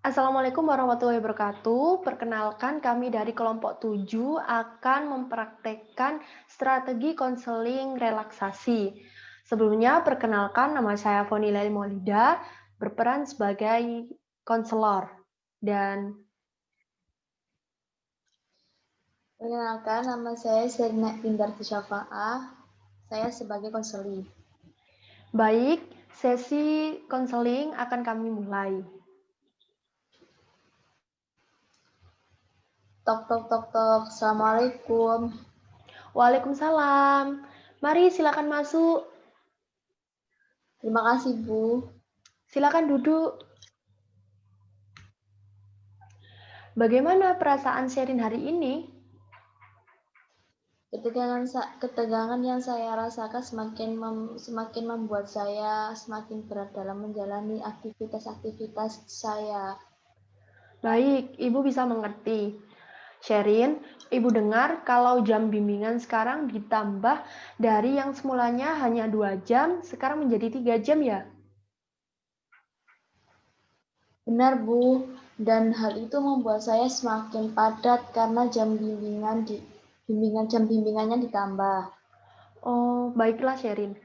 Assalamualaikum warahmatullahi wabarakatuh. Perkenalkan kami dari kelompok 7 akan mempraktekkan strategi konseling relaksasi. Sebelumnya, perkenalkan nama saya Foni Lail Maulida, berperan sebagai konselor. Dan Perkenalkan, nama saya Serina Indarti Syafa'ah. Saya sebagai konseling. baik, sesi konseling akan kami mulai. Tok tok tok tok. Assalamualaikum. Waalaikumsalam. Mari silakan masuk. Terima kasih, Bu. Silakan duduk. Bagaimana perasaan Sherin hari ini? Ketegangan yang saya rasakan semakin membuat saya semakin berat dalam menjalani aktivitas-aktivitas saya. Baik, Ibu bisa mengerti. Sherin, Ibu dengar kalau jam bimbingan sekarang ditambah dari yang semulanya hanya 2 jam, sekarang menjadi 3 jam ya? Benar, Bu. Dan hal itu membuat saya semakin padat karena jam bimbingannya ditambah. Oh, baiklah Sherin.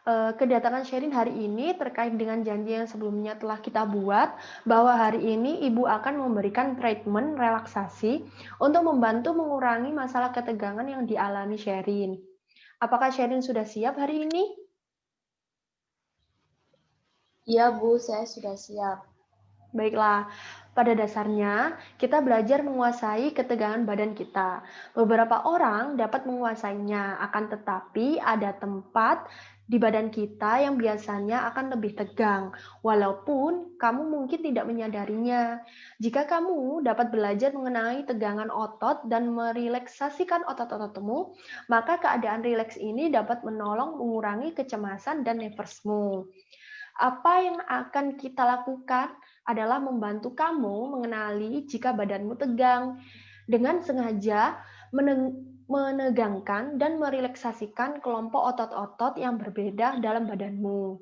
Kedatangan Sherin hari ini terkait dengan janji yang sebelumnya telah kita buat, bahwa hari ini Ibu akan memberikan treatment relaksasi untuk membantu mengurangi masalah ketegangan yang dialami Sherin. Apakah Sherin sudah siap hari ini? Iya, Bu, saya sudah siap. Baiklah, pada dasarnya kita belajar menguasai ketegangan badan kita. Beberapa orang dapat menguasainya, akan tetapi ada tempat di badan kita yang biasanya akan lebih tegang, walaupun kamu mungkin tidak menyadarinya. Jika kamu dapat belajar mengenai tegangan otot dan merelaksasikan otot-ototmu, maka keadaan rileks ini dapat menolong mengurangi kecemasan dan nervousmu. Apa yang akan kita lakukan adalah membantu kamu mengenali jika badanmu tegang, dengan sengaja menegangkan dan merelaksasikan kelompok otot-otot yang berbeda dalam badanmu.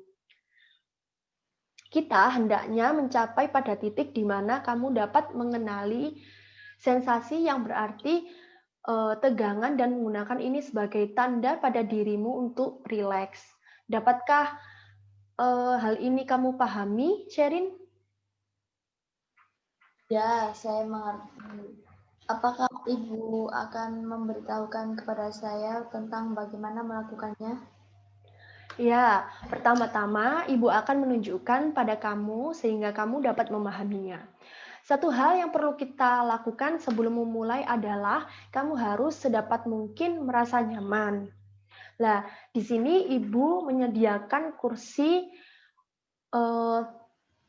Kita hendaknya mencapai pada titik di mana kamu dapat mengenali sensasi yang berarti tegangan dan menggunakan ini sebagai tanda pada dirimu untuk rileks. Dapatkah hal ini kamu pahami, Sherin? Ya, saya mengerti. Apakah Ibu akan memberitahukan kepada saya tentang bagaimana melakukannya? Ya, pertama-tama Ibu akan menunjukkan pada kamu sehingga kamu dapat memahaminya. Satu hal yang perlu kita lakukan sebelum memulai adalah kamu harus sedapat mungkin merasa nyaman. Nah, di sini Ibu menyediakan kursi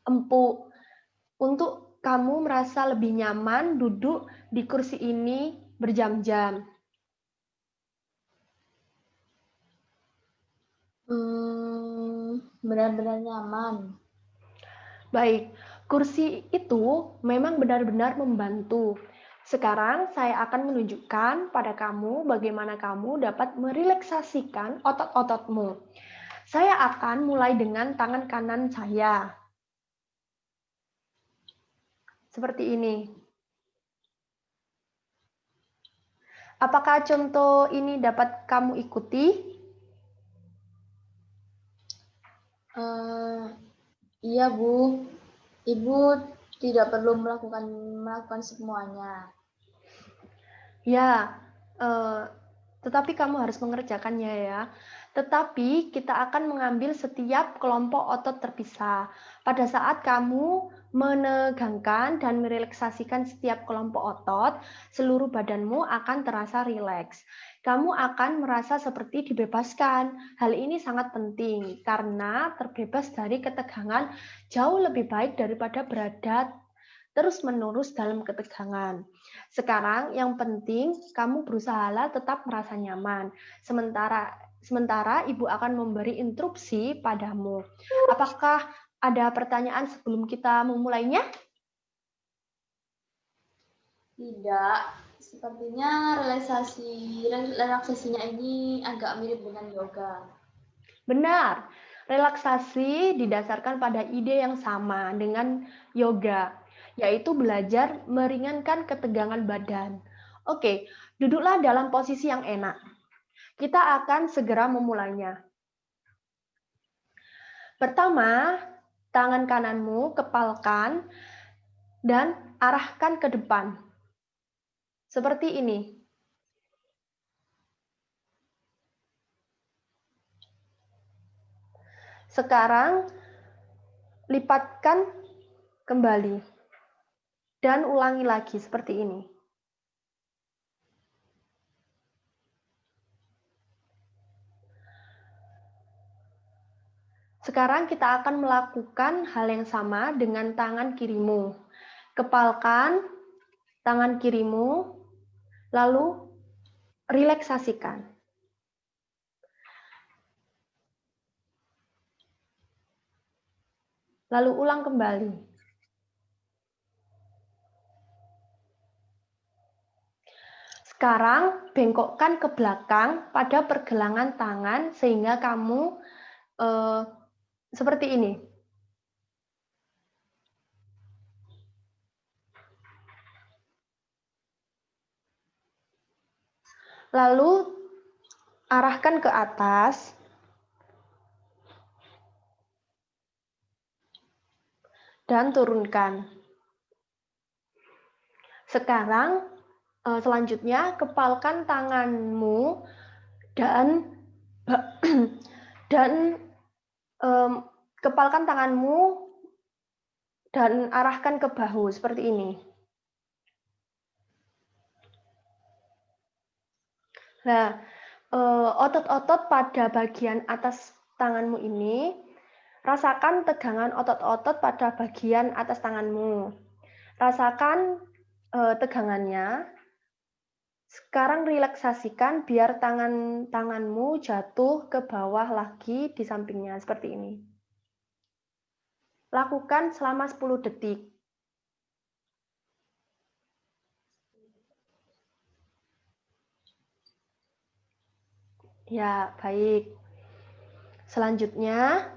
empuk untuk kamu merasa lebih nyaman duduk di kursi ini berjam-jam. Benar-benar nyaman. Baik, kursi itu memang benar-benar membantu. Sekarang saya akan menunjukkan pada kamu bagaimana kamu dapat merelaksasikan otot-ototmu. Saya akan mulai dengan tangan kanan saya. Seperti ini. Apakah contoh ini dapat kamu ikuti? Iya, Bu. Ibu tidak perlu melakukan semuanya. Ya, tetapi kamu harus mengerjakannya ya. Tetapi kita akan mengambil setiap kelompok otot terpisah. Pada saat kamu menegangkan dan merelaksasikan setiap kelompok otot, seluruh badanmu akan terasa rileks. Kamu akan merasa seperti dibebaskan. Hal ini sangat penting karena terbebas dari ketegangan jauh lebih baik daripada berada terus-menerus dalam ketegangan. Sekarang yang penting kamu berusahalah tetap merasa nyaman. Sementara Ibu akan memberi instruksi padamu. Apakah ada pertanyaan sebelum kita memulainya? Tidak. Sepertinya relaksasinya ini agak mirip dengan yoga. Benar. Relaksasi didasarkan pada ide yang sama dengan yoga. yaitu belajar meringankan ketegangan badan. Oke, duduklah dalam posisi yang enak. Kita akan segera memulainya. Pertama, tangan kananmu kepalkan dan arahkan ke depan. Seperti ini. Sekarang, lipatkan kembali. Dan ulangi lagi seperti ini. Sekarang kita akan melakukan hal yang sama dengan tangan kirimu. Kepalkan tangan kirimu, lalu relaksasikan. Lalu ulang kembali. Sekarang bengkokkan ke belakang pada pergelangan tangan sehingga kamu seperti ini. Lalu arahkan ke atas. Dan turunkan. Sekarang selanjutnya kepalkan tanganmu dan kepalkan tanganmu dan arahkan ke bahu seperti ini. Nah, otot-otot pada bagian atas tanganmu ini, rasakan tegangan otot-otot pada bagian atas tanganmu. Rasakan tegangannya. Sekarang relaksasikan biar tanganmu jatuh ke bawah lagi di sampingnya seperti ini. Lakukan selama 10 detik. Ya, baik. Selanjutnya,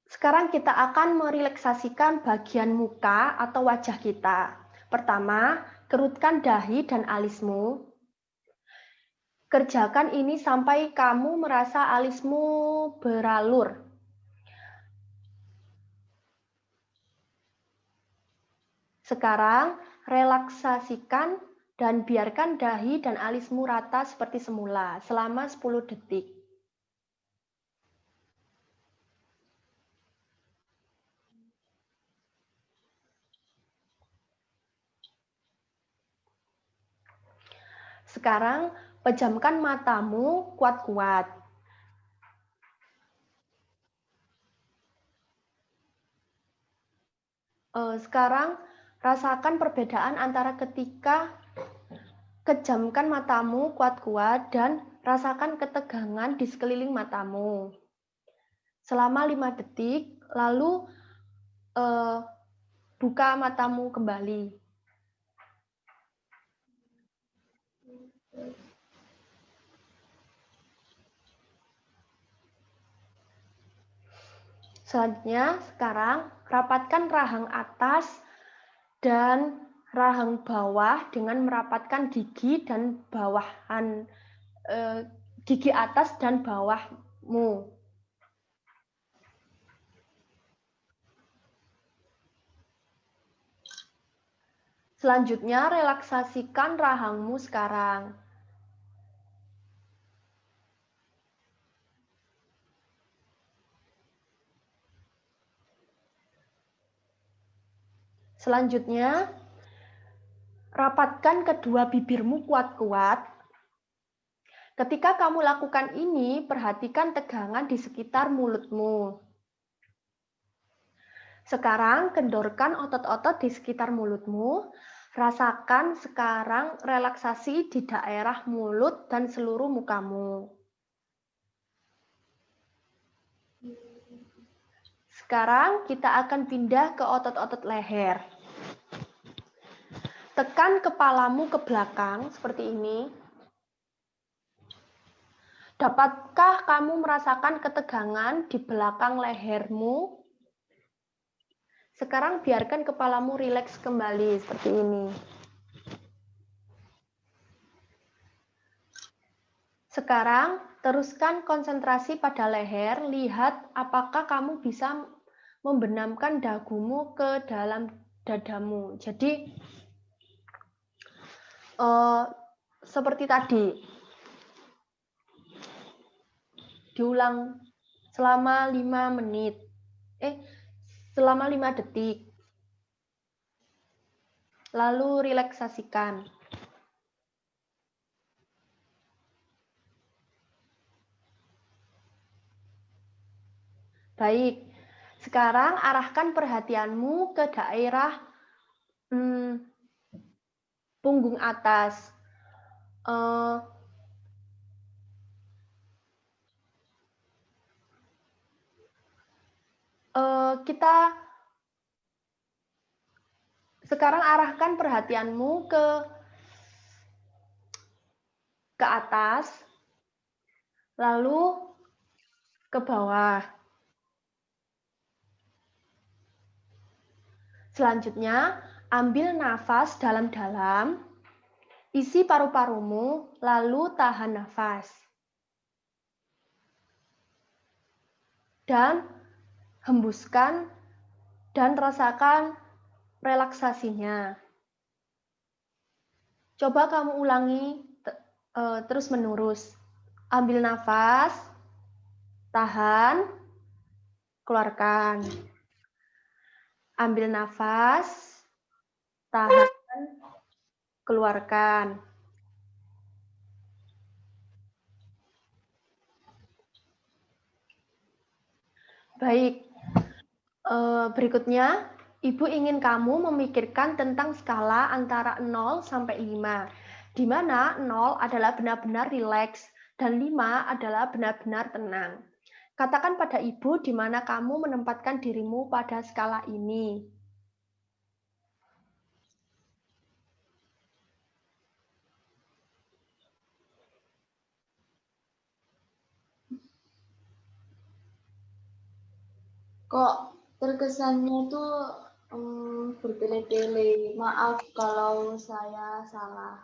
sekarang kita akan merelaksasikan bagian muka atau wajah kita. Pertama, kerutkan dahi dan alismu. Kerjakan ini sampai kamu merasa alismu beralur. Sekarang, relaksasikan dan biarkan dahi dan alismu rata seperti semula selama 10 detik. Sekarang, pejamkan matamu kuat-kuat. Sekarang, rasakan perbedaan antara ketika kejamkan matamu kuat-kuat dan rasakan ketegangan di sekeliling matamu. Selama 5 detik, lalu buka matamu kembali. Selanjutnya, sekarang rapatkan rahang atas dan rahang bawah dengan merapatkan gigi dan bawahan gigi atas dan bawahmu. Selanjutnya, relaksasikan rahangmu sekarang. Selanjutnya, rapatkan kedua bibirmu kuat-kuat. Ketika kamu lakukan ini, perhatikan tegangan di sekitar mulutmu. Sekarang, kendorkan otot-otot di sekitar mulutmu. Rasakan sekarang relaksasi di daerah mulut dan seluruh mukamu. Sekarang kita akan pindah ke otot-otot leher. Tekan kepalamu ke belakang seperti ini. Dapatkah kamu merasakan ketegangan di belakang lehermu? Sekarang biarkan kepalamu rileks kembali seperti ini. Sekarang teruskan konsentrasi pada leher, lihat apakah kamu bisa membenamkan dagumu ke dalam dadamu. Jadi seperti tadi, diulang selama 5 menit. Selama 5 detik. Lalu relaksasikan. Baik, sekarang arahkan perhatianmu ke daerah punggung atas. Kita sekarang arahkan perhatianmu ke atas, lalu ke bawah. Selanjutnya, ambil nafas dalam-dalam, isi paru-parumu, lalu tahan nafas. Dan hembuskan dan rasakan relaksasinya. Coba kamu ulangi terus-menerus. Ambil nafas, tahan, keluarkan. Ambil nafas, tahan, keluarkan. Baik, berikutnya Ibu ingin kamu memikirkan tentang skala antara 0 sampai 5, di mana 0 adalah benar-benar rileks dan 5 adalah benar-benar tenang. Katakan pada Ibu di mana kamu menempatkan dirimu pada skala ini. Kok terkesannya tuh bertele-tele. Maaf kalau saya salah.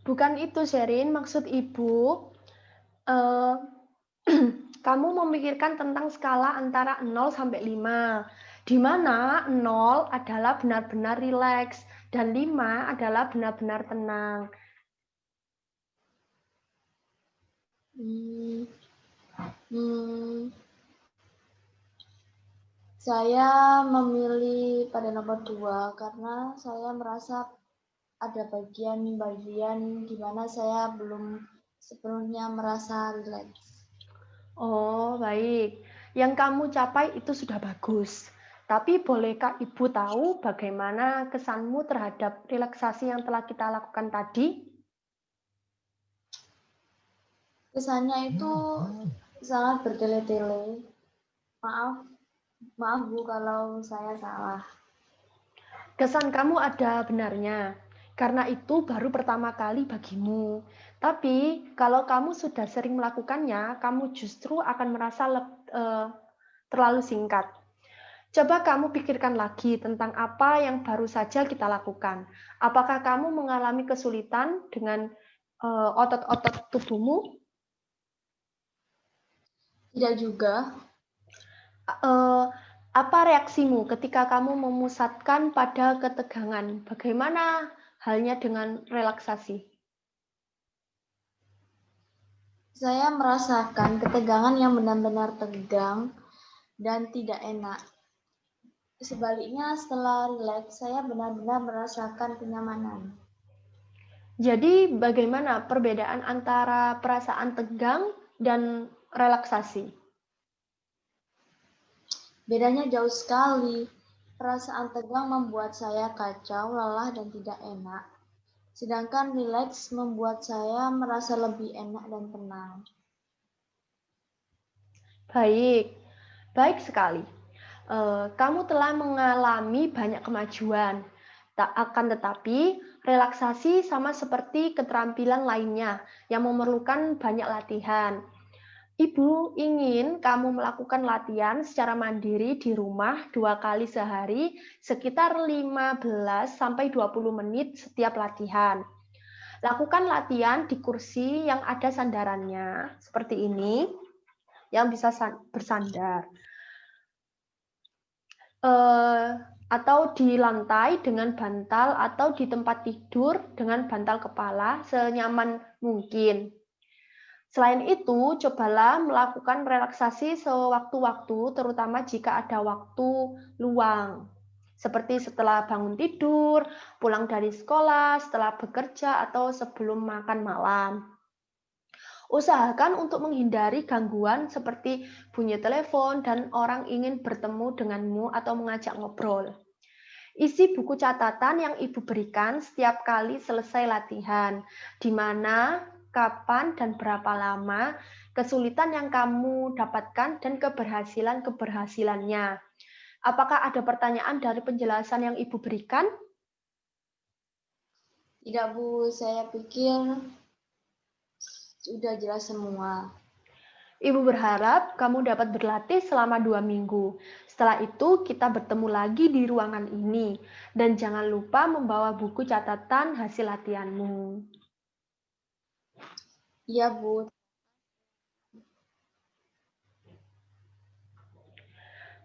Bukan itu, Sherin. Maksud Ibu, kamu memikirkan tentang skala antara 0 sampai 5, di mana 0 adalah benar-benar rileks dan 5 adalah benar-benar tenang. Saya memilih pada nomor 2 karena saya merasa ada bagian-bagian di mana saya belum sepenuhnya merasa rileks. Oh, baik. Yang kamu capai itu sudah bagus. Tapi bolehkah Ibu tahu bagaimana kesanmu terhadap relaksasi yang telah kita lakukan tadi? Kesannya itu sangat bertele-tele. Maaf Bu kalau saya salah. Kesan kamu ada benarnya, karena itu baru pertama kali bagimu. Tapi kalau kamu sudah sering melakukannya, kamu justru akan merasa terlalu singkat. Coba kamu pikirkan lagi tentang apa yang baru saja kita lakukan. Apakah kamu mengalami kesulitan dengan otot-otot tubuhmu? Tidak juga. Apa reaksimu ketika kamu memusatkan pada ketegangan? Bagaimana halnya dengan relaksasi? Saya merasakan ketegangan yang benar-benar tegang dan tidak enak. Sebaliknya, setelah rileks, saya benar-benar merasakan kenyamanan. Jadi, bagaimana perbedaan antara perasaan tegang dan relaksasi? Bedanya jauh sekali. Perasaan tegang membuat saya kacau, lelah, dan tidak enak. Sedangkan rileks membuat saya merasa lebih enak dan tenang. Baik, baik sekali. Kamu telah mengalami banyak kemajuan. Tak akan tetapi, relaksasi sama seperti keterampilan lainnya yang memerlukan banyak latihan. Ibu ingin kamu melakukan latihan secara mandiri di rumah 2 kali sehari, sekitar 15 sampai 20 menit setiap latihan. Lakukan latihan di kursi yang ada sandarannya, seperti ini, yang bisa bersandar. Atau di lantai dengan bantal atau di tempat tidur dengan bantal kepala senyaman mungkin. Selain itu, cobalah melakukan relaksasi sewaktu-waktu, terutama jika ada waktu luang, seperti setelah bangun tidur, pulang dari sekolah, setelah bekerja, atau sebelum makan malam. Usahakan untuk menghindari gangguan seperti bunyi telepon dan orang ingin bertemu denganmu atau mengajak ngobrol. Isi buku catatan yang Ibu berikan setiap kali selesai latihan, di mana, kapan, dan berapa lama kesulitan yang kamu dapatkan dan keberhasilannya. Apakah ada pertanyaan dari penjelasan yang Ibu berikan? Tidak, Bu. Saya pikir sudah jelas semua. Ibu berharap kamu dapat berlatih selama 2 minggu. Setelah itu, kita bertemu lagi di ruangan ini. Dan jangan lupa membawa buku catatan hasil latihanmu. Iya, Bu.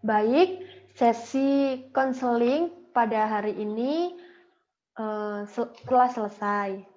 Baik, sesi konseling pada hari ini telah selesai.